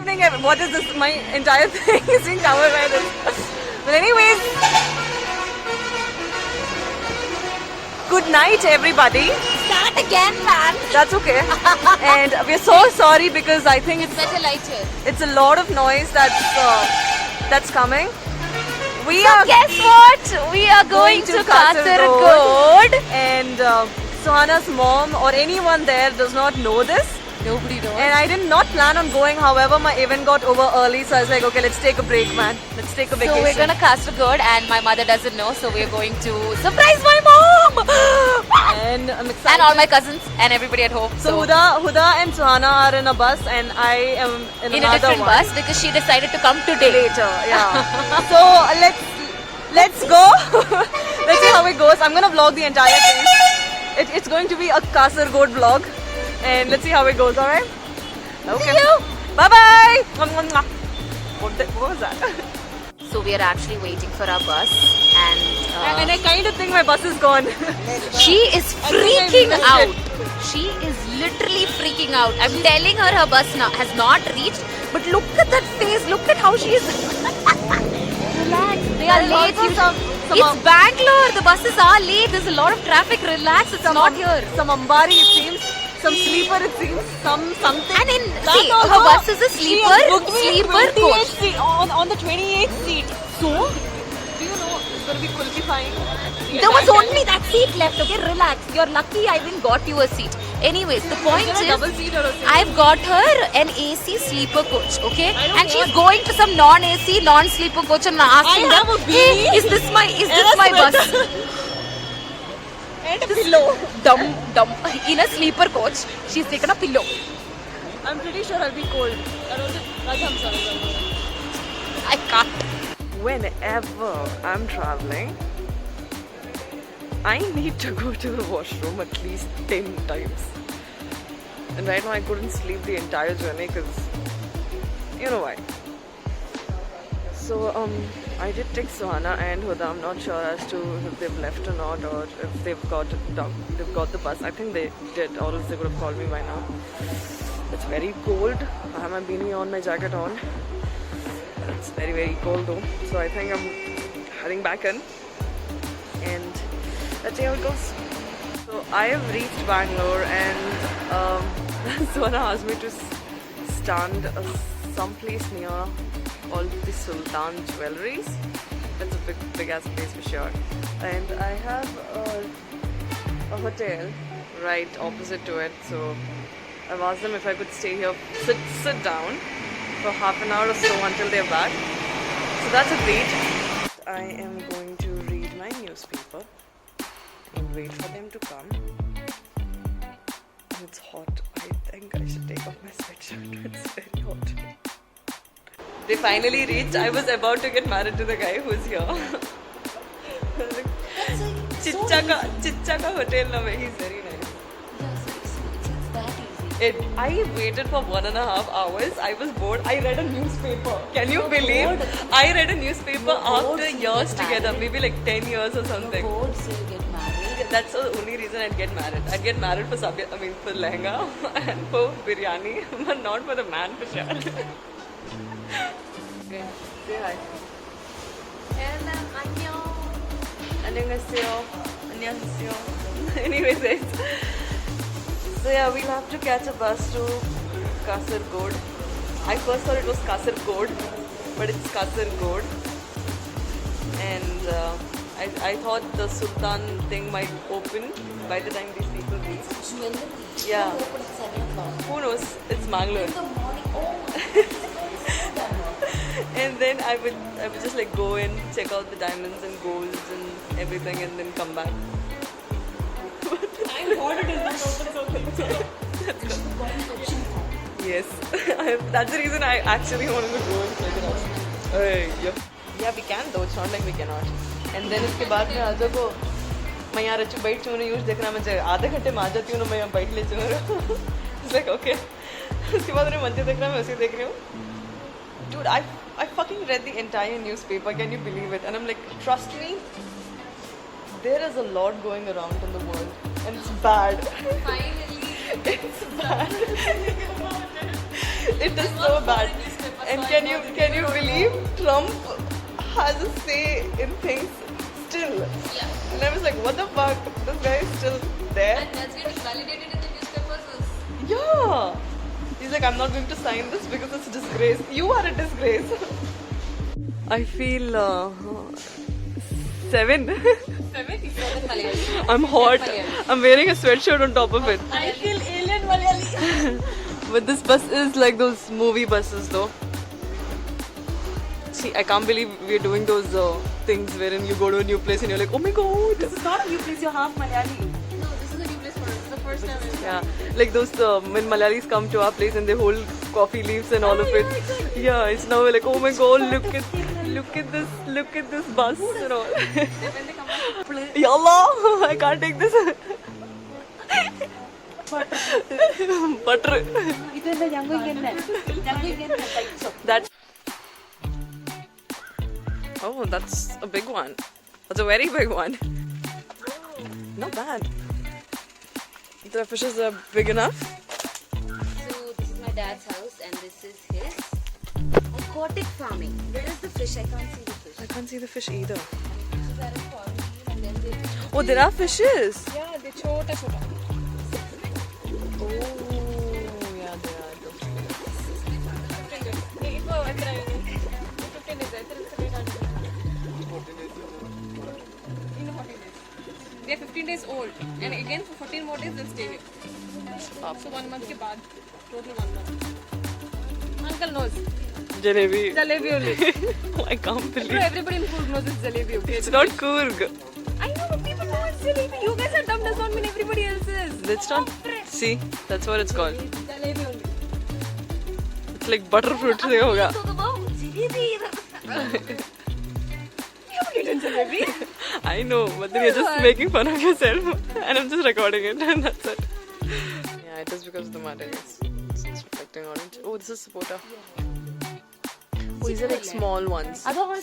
happening? What is this? My entire thing is being covered by this. But anyways, good night, everybody. Start again, man. That's okay. And we're so sorry because I think It's better lighter. it's a lot of noise that's coming. We So are guess what? We are going to Kasargod. and Suhana's mom or anyone there does not know this. Nobody knows. And I did not plan on going. However, my event got over early, so I was like, okay, let's take a break, man. Let's take a So vacation. we're gonna Kasargod, and my mother doesn't know, so we're going to surprise my mom And I'm excited. and all my cousins and everybody at home. So Huda and Suhana are in a bus, and I am in in a another different one. bus because she decided to come today. Later, yeah. So let's go. Let's see how it goes. I'm gonna vlog the entire thing. It's going to be a Kasargod vlog, and let's see how it goes. All right. Okay. See you. Bye bye. What was that? So we are actually waiting for our bus, And I kind of think my bus is gone. she is freaking out. She is literally freaking out. I'm telling her bus has not reached, but look at that face. Look at how she is. Relax. They are And late. also It's Bangalore. The buses are late. There's a lot of traffic. Relax. It's not here. Some Ambari, it seems. Some sleeper, it seems. Something. And That see, also, her bus is a she has booked me sleeper 28 coach. seat, on the 28th seat. So, do you know it's going to be qualifying? There was only that seat left. Okay, relax. You're lucky I didn't got you a seat. Anyways, the point Is it a double is, seat or a single? I've got her an AC sleeper coach. Okay, I don't and she's want- going to some non-AC, non-sleeper coach and asking I them, have a "Hey, beanie. is this my And a bus?" sweater. And a pillow. Dumb. In a sleeper coach, she's taken a pillow. I'm pretty sure I'll be cold. I don't think. I'm sorry. I can't. Whenever I'm traveling, I need to go to the washroom at least 10 times. And right now I couldn't sleep the entire journey because you know why. So I did text Suhana and Huda. I'm not sure as to if they've left or not, or if they've got the bus. I think they did, or else they would have called me by now. It's very cold. I have my beanie on, my jacket on. It's very, very cold though. So I think I'm heading back in, and let's see how it goes. So I have reached Bangalore, and Suhana asked me to stand someplace near all the Sultan jewelries. It's a big ass place for sure. And I have a hotel right opposite to it. So I've asked them if I could stay here, sit down for half an hour or so until they're back. So that's agreed. I am going to read my newspaper and wait for them to come. It's hot. I think I should take off my sweatshirt. It's very hot. They finally reached. I was about to get married to the guy who's here. Chicha ka hotel na mein. He's very nice. It's that easy. I waited for 1.5 hours. I was bored. I read a newspaper. Can you believe? I read a newspaper after years together, maybe like 10 years or something. Bored, so you get married. That's the only reason I'd get married. I'd get married for for lehenga and for biryani, but not for the man for sure. Okay, say hi. Annyeonghaseyo. Annyeonghaseyo. Anyways, guys. So yeah, we'll have to catch a bus to Kasargod. I first thought it was Kasargod, but it's Kasargod. And I thought the Sultan thing might open by the time these people reach. Jewelry. Yeah. Open at 7 o'clock. Who knows? It's Mangalore. In the morning. Oh. And then I would just like go in, check out the diamonds and golds and everything, and then come back. I'm bored. It is not open. So Yes, that's the reason I actually wanted to go and check it out. Yeah, we can though. It's not like we cannot. And then उसके बाद में आजा को मैं यहाँ रचू बैठ चुना use देखना मुझे आधे घंटे में आ जाती हूँ ना मैं यहाँ बैठ ले चुना. It's like okay. उसके बाद उन्हें मंदिर देखना मैं उसे देख रही हूँ. Dude, I fucking read the entire newspaper. Can you believe it? And I'm like, trust me, there is a lot going around in the world, and it's bad. finally. It's bad. It is so bad. And can you believe Trump has a say in things still? Yeah. And I was like, what the fuck? This guy is still there? And that's getting validated in the newspapers. Yeah. He's like, I'm not going to sign this because it's a disgrace. You are a disgrace. I feel 7. 7 Malayali. I'm hot. I'm wearing a sweatshirt on top of it. I feel alien Malayali. But this bus is like those movie buses though. See, I can't believe we're doing those things wherein you go to a new place and you're like, oh my god. This is not a new place, you're half Malayali. No, this is a new place for us. It's the first time. Yeah, like those when Malayalis come to our place and they hold coffee leaves and all of it. Yeah, it's now we're like, oh my god, look at this bus and all. Yallah, I can't take this. Butter. That's oh, that's a big one. That's a very big one. Not bad. The fishes are big enough. So this is my dad's house and this is his aquatic farming. Where is the fish? I can't see the fish. I can't see the fish either. Fishes are in quarantine and then they... Oh, there are fishes. Yeah, they're chota. Oh, yeah, there are. They are 15 days old and again for 14 more days they'll stay here. So 1 month ke baad, total 1 month. Uncle knows. Jalebi. Jalebi only. I can't Bro, believe everybody in food knows it's jalebi. Okay? it's not Kurg. I know, but people know it's jalebi. You guys are dumb does not mean everybody else is. That's not. See, that's what it's called. Jalebi only. It's like butterfruit. Se hoga. You haven't eaten jalebi. I know, but then you're just making fun of yourself, and I'm just recording it, and that's it. Yeah, it is because of the mud. It's reflecting orange. Oh, this is sapota. Oh, these are like small ones. Oh,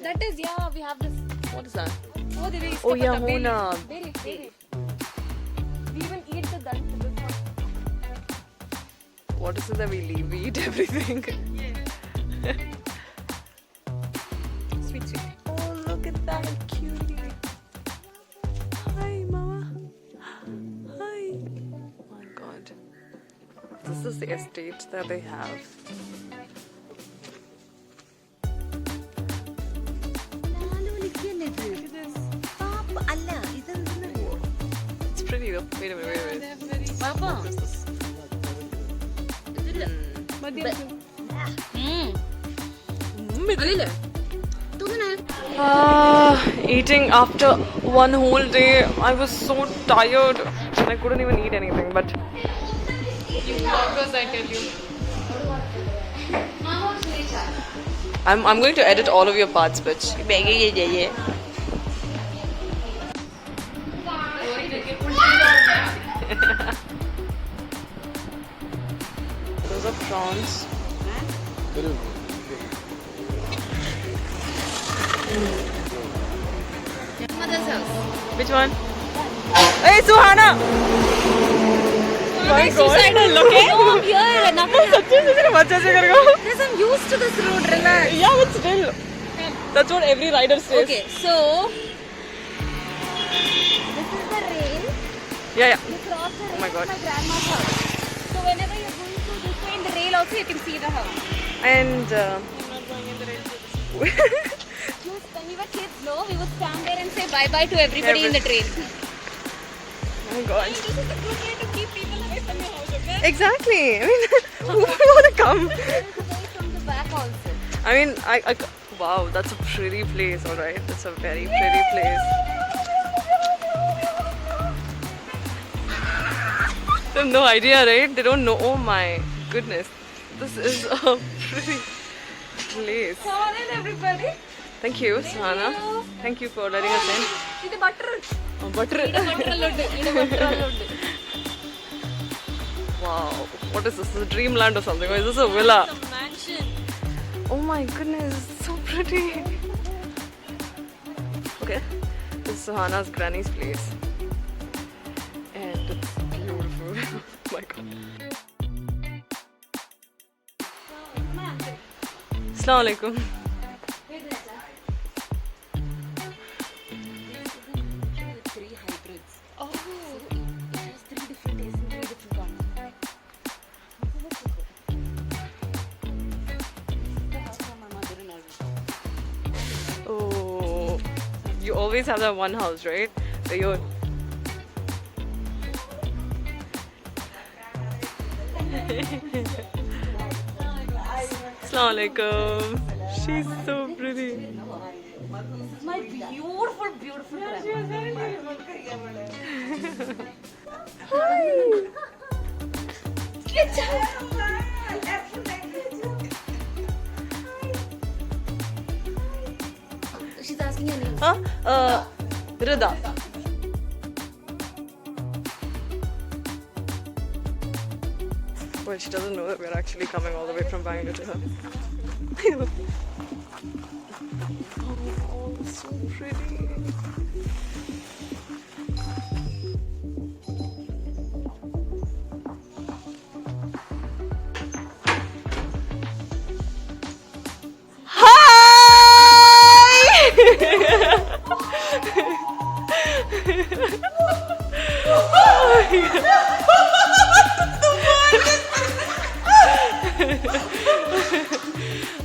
that is, yeah, we have this. What is that? Oh, there is. Oh, yeah, Hona. There is. We even eat the dant. This one. What is it that we leave? We eat everything. Sweet. Oh, look at that cutie. Hi, Mama. Hi. Oh my god. This is the estate that they have. It's pretty though. Wait a minute. Papa. What is this? Eating after one whole day, I was so tired and I couldn't even eat anything. But You vloggers, I tell you. I'm going to edit all of your parts, bitch. Those are prawns. Mother's house. Which one? Hey, Suhana! My God. Look at here. Yes, I'm used to this road. Relax. yeah, but still. That's what every rider says. Okay, so this is the rail. Yeah. You cross the rail my God. to my grandma's house. So whenever you're going through this way in the rail also, you can see the house. And When we were kids, no, we would stand there and say bye-bye to everybody in the train. oh my God. This is a good way to keep people away from your house, okay? Exactly. I mean, who would want to come? There is a way from the back also. I mean, wow, that's a pretty place, alright? That's a very pretty place. They have no idea, right? They don't know. Oh my goodness. This is a pretty place. Come on in, everybody. Thank you, Suhana. Thank you for letting us in. See the butter. Oh, butter. Wow. What is this? This is a dreamland or something? Or is this a villa? It's a mansion. Oh my goodness, it's so pretty. Okay, this is Suhana's granny's place. And it's beautiful. Oh my god. Assalamu alaikum. Three hybrids. Oh. So it has 3 different tastes and 3 different combinations. The house from my mother-in-law. Oh, you always have that one house, right? Where you're. Assalamu alaikum. She's so pretty. My beautiful, beautiful She's asking your name. Huh? Rida. Well, she doesn't know that we're actually coming all the way from Bangalore to her. Oh, so pretty.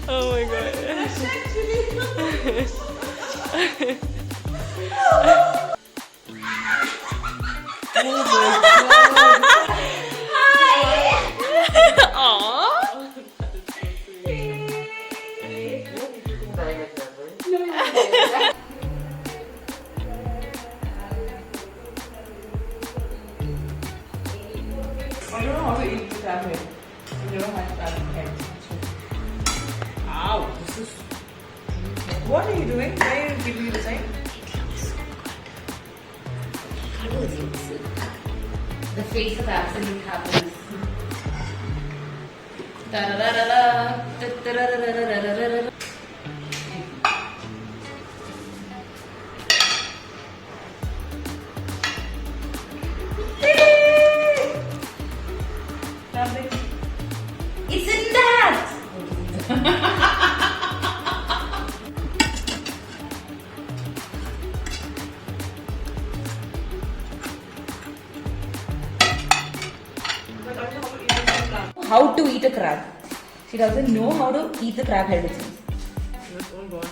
Oh my god. I don't know how to eat the crab head. I've never had crab head. Ow, this is. What are you doing? Why are you giving me the same? The face of absolute happiness. Da-da-da-da-da, da-da-da-da-da-da-da-da. It's in that! How to eat a crab. She doesn't know how to eat the crab head. It's all gone.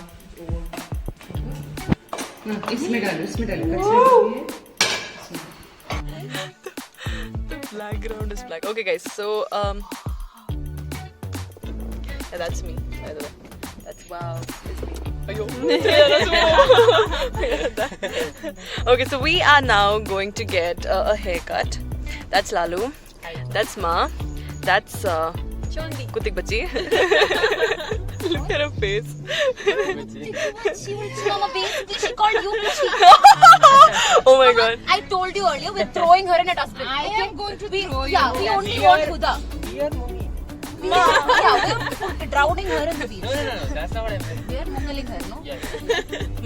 इसमें डालो. The background is black. Okay, guys. So yeah, that's me. By the way, that's wow. It's me. Ayo. Yeah, that's wow. Okay, so we are now going to get a haircut. That's Lalu. That's Ma. That's Kutik Bachi. Look at her face. Mama, basically she called you Pichi. Oh my god. I told you earlier, we're throwing her in a dustbin. I am going to throw you. Yeah, we only want Huda. Dear mommy. Yeah, we're drowning her in the beach. No, that's not what I meant. We're mungling her, no? Yes.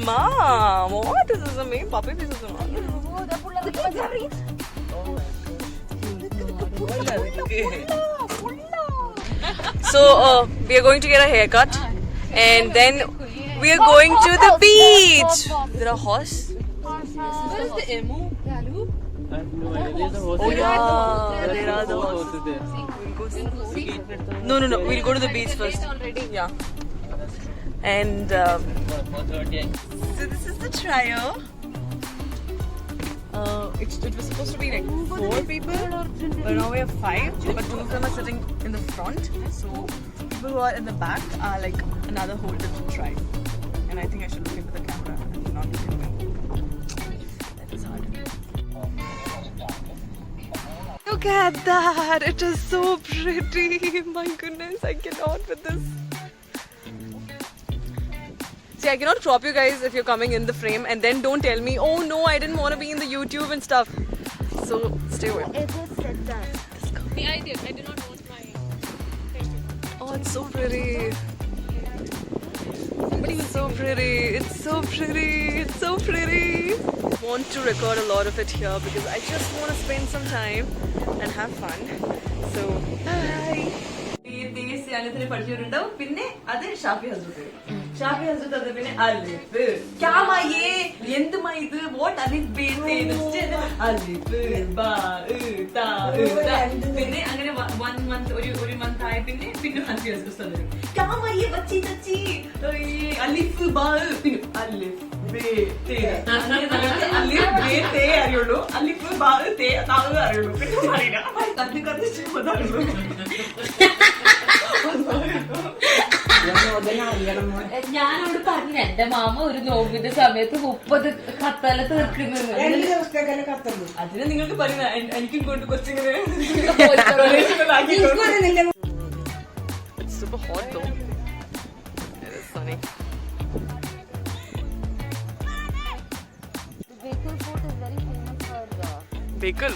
Mom, what is this? A main puppy piece of Oh, the pulla, the pulla. So we are going to get a haircut and then we are going to the beach. There are horse. Where is the emu? Oh yeah, there are the horses. No, we'll go to the beach first. Yeah. And so this is the trio. It was supposed to be like 4 people, but now we have 5. But 2 of them are sitting in the front, so people who are in the back are like another whole different tribe. And I think I should look into the camera and not look into it. That is hard. Look at that! It is so pretty. My goodness, I cannot with this. See, I cannot crop you guys if you're coming in the frame and then don't tell me, oh no, I didn't want to be in the YouTube and stuff. So stay away. Me, I did. I did not want my face to. Oh, it's so pretty. It's so pretty. It's so pretty. It's so pretty. I want to record a lot of it here because I just want to spend some time and have fun. So, bye. ये देश से ഗാനത്തിന് പഠിച്ചവരുണ്ടാവും. പിന്നെ അത് ഷാഫി ഹസ്രത്ത്. ഷാഫി ഹസ്രത്ത് അത് പിന്നെ അലിഫ് ക്യാമായേ എന്തുമായി ഇത് what Alif bay അലിഫ് ബാ താ പിന്നെ അങ്ങനെ 1 month ഒരു മന്ത് ആയ പിന്നെ ഷാഫി ഹസ്രത്ത് വരും. ക്യാമായേ ബച്ചി ചച്ചി അലിഫ് ബാ പിന്നെ അലിഫ് ബേ തേ അലിഫ് ബേ തേ അറിയുള്ളൂ. അലിഫ് ബാ തേ താ അറിയുള്ളൂ. പിന്നെ അറിയില്ല കത്തി കത്തി ചെയ്യുമ്പോഴാണുള്ളൂ. ഞാനോട് പറഞ്ഞു എന്റെ മാമ ഒരു നോമ്പിന്റെ സമയത്ത് 30 കത്തല തീർക്കുന്നത്. അതിന് നിങ്ങൾക്ക് പറയുന്ന എനിക്കും കൊണ്ട് കൊച്ചിങ്ങനെ super hot though. It is sunny. The Bekul food is very famous for Bekul?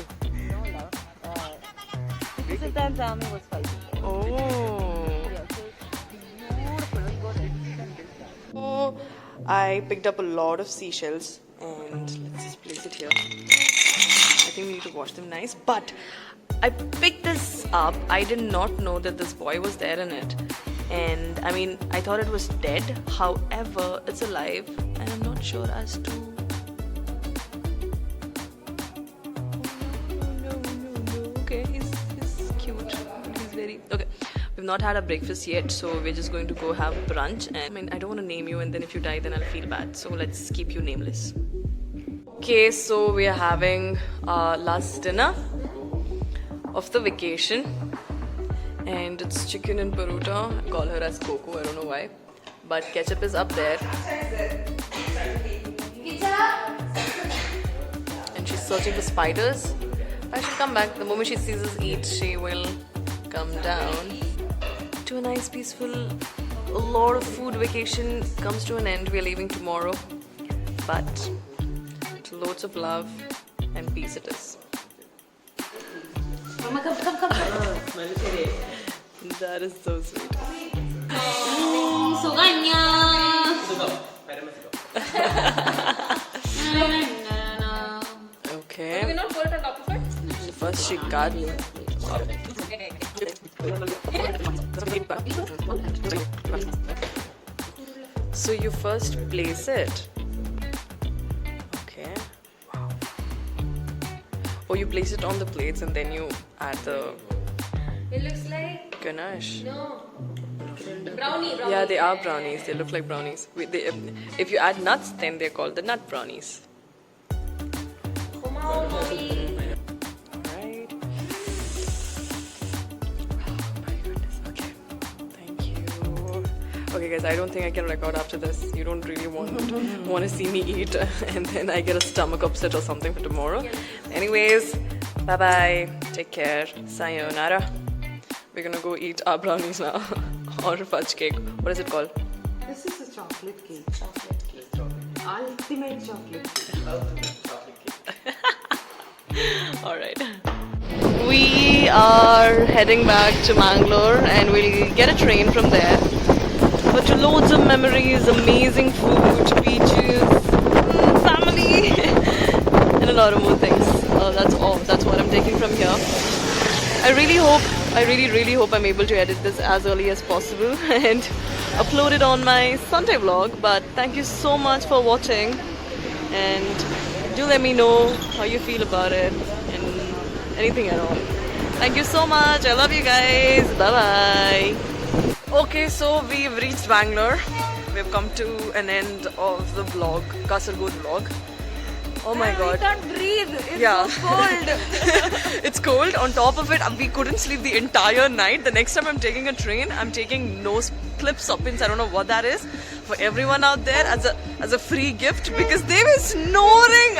because at that time it was spicy. Oh. Yeah, so it's beautiful. We got it. So I picked up a lot of seashells and let's just place it here. I think we need to wash them nice. But I picked this up. I did not know that this boy was there in it. And I mean, I thought it was dead. However, it's alive and I'm not sure as to... No. Okay, he's cute. He's very... Okay. We've not had our breakfast yet, so we're just going to go have brunch. And I mean, I don't want to name you, and then if you die, then I'll feel bad. So let's keep you nameless. Okay, so we are having our last dinner of the vacation, and it's chicken and parota. I call her as Coco, I don't know why, but ketchup is up there, and she's searching for spiders. I should come back. The moment she sees us eat, she will come down to a nice peaceful, a lot of food vacation comes to an end. We're leaving tomorrow, but loads of love and peace it is. Mama, come. That is so sweet. Suganya. Okay. We not put it on top of it. So first she got So you first place it. Okay. Wow. Or you place it on the plates and then you add the It looks like ganache. no brownie. Yeah, they are brownies. They look like brownies. If you add nuts, then they're called the nut brownies. Come on, mommy. Alright. Oh my goodness. Okay. Thank you. Okay, guys, I don't think I can record after this. You don't really want to see me eat and then I get a stomach upset or something for tomorrow. Anyways, bye bye. Take care. Sayonara. We're gonna go eat our brownies now. Or fudge cake. What is it called? This is a chocolate cake. Ultimate chocolate cake. Alright. We are heading back to Mangalore and we'll get a train from there. But to loads of memories, amazing food, beaches, family, and a lot of more things. That's all. That's what I'm taking from here. I really hope I'm able to edit this as early as possible and upload it on my Sunday vlog. But thank you so much for watching and do let me know how you feel about it and anything at all. Thank you so much. I love you guys. Bye bye. Okay, so we've reached Bangalore. We've come to an end of the vlog, Kasargod vlog. Oh my god. I can't breathe. It's Yeah. so cold. It's cold. On top of it, we couldn't sleep the entire night. The next time I'm taking a train, I'm taking nose clip soppins. I don't know what that is. For everyone out there as a free gift because they were snoring.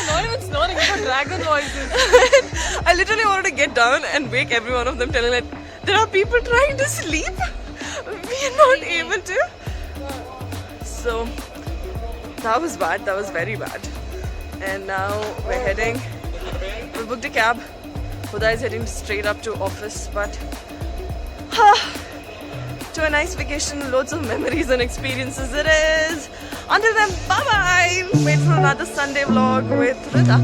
Not even snoring, it's got dragon voices. I literally wanted to get down and wake every one of them, telling that there are people trying to sleep. We are not able to. So that was bad. That was very bad. And now we're heading. We booked a cab. Huda is heading straight up to office, but to a nice vacation, loads of memories and experiences it is. Until then, bye bye. Wait for another Sunday vlog with Rida.